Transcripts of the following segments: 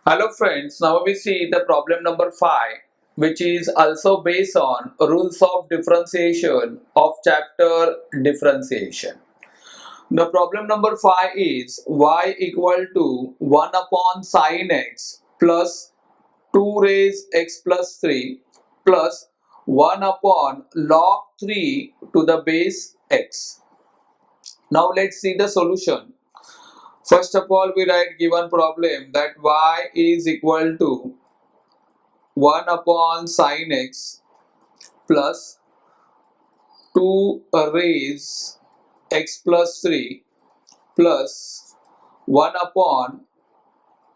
Hello friends, now we see the problem number 5, which is also based on rules of differentiation of chapter differentiation. The problem number 5 is y equal to 1 upon sin x plus 2 raised x plus 3 plus 1 upon log 3 to the base x. Now let's see the solution. First of all, we write given problem that y is equal to 1 upon sin x plus 2 raise x plus 3 plus 1 upon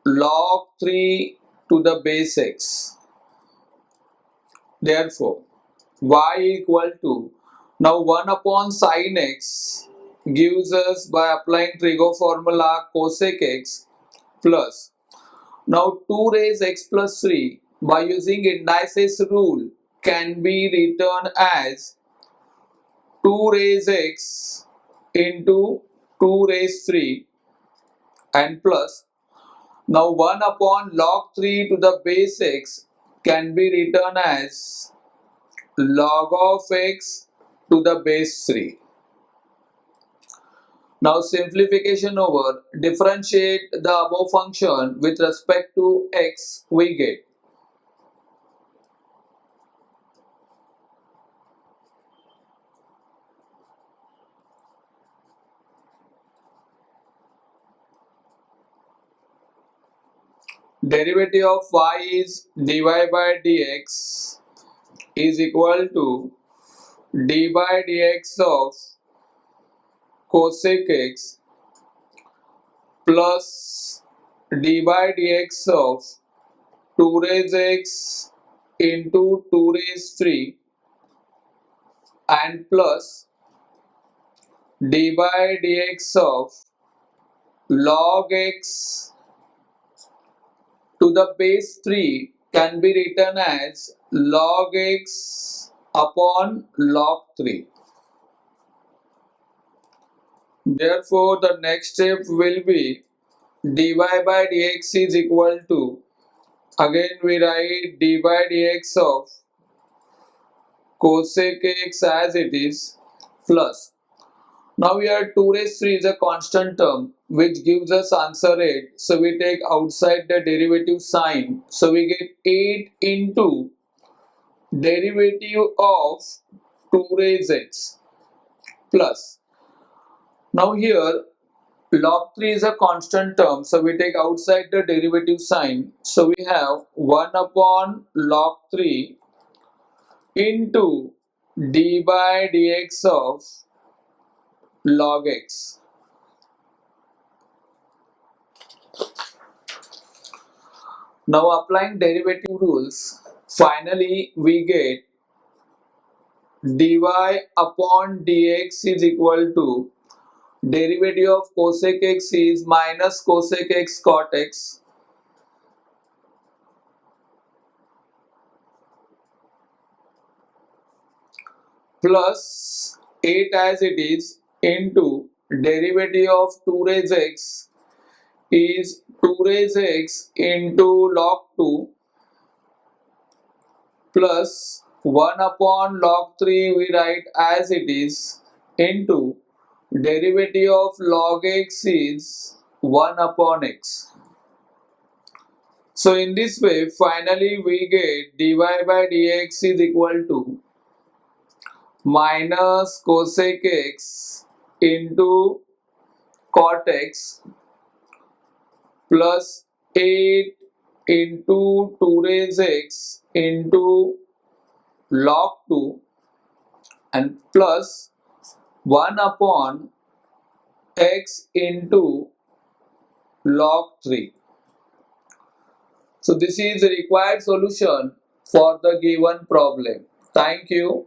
log 3 to the base x. Therefore, y equal to, now 1 upon sin x gives us by applying trigo formula cosec x plus, now 2 raise x plus 3 by using indices rule can be written as 2 raise x into 2 raise 3 and plus, now 1 upon log 3 to the base x can be written as log of x to the base 3. Now simplification over, differentiate the above function with respect to x, we get derivative of y is dy by dx is equal to d by dx of cosec x plus d by dx of 2 raise x into 2 raise 3 and plus d by dx of log x to the base 3 can be written as log x upon log 3. Therefore, the next step will be dy by dx is equal to, again we write d by dx of cosec x as it is plus, now here 2 raised 3 is a constant term which gives us answer 8. So we take outside the derivative sign. So we get 8 into derivative of 2 raised x plus, now here log 3 is a constant term. So we take outside the derivative sign. So we have 1 upon log 3 into d by dx of log x. Now applying derivative rules, finally we get dy upon dx is equal to derivative of cosec x is minus cosec x cot x plus 8 as it is into derivative of 2 raise x is 2 raise x into log 2 plus 1 upon log 3 we write as it is into derivative of log x is 1 upon x. So in this way finally we get dy by dx is equal to minus cosec x into cot x plus 8 into 2 raise x into log 2 and plus 1 upon x into log 3. So this is the required solution for the given problem. Thank you.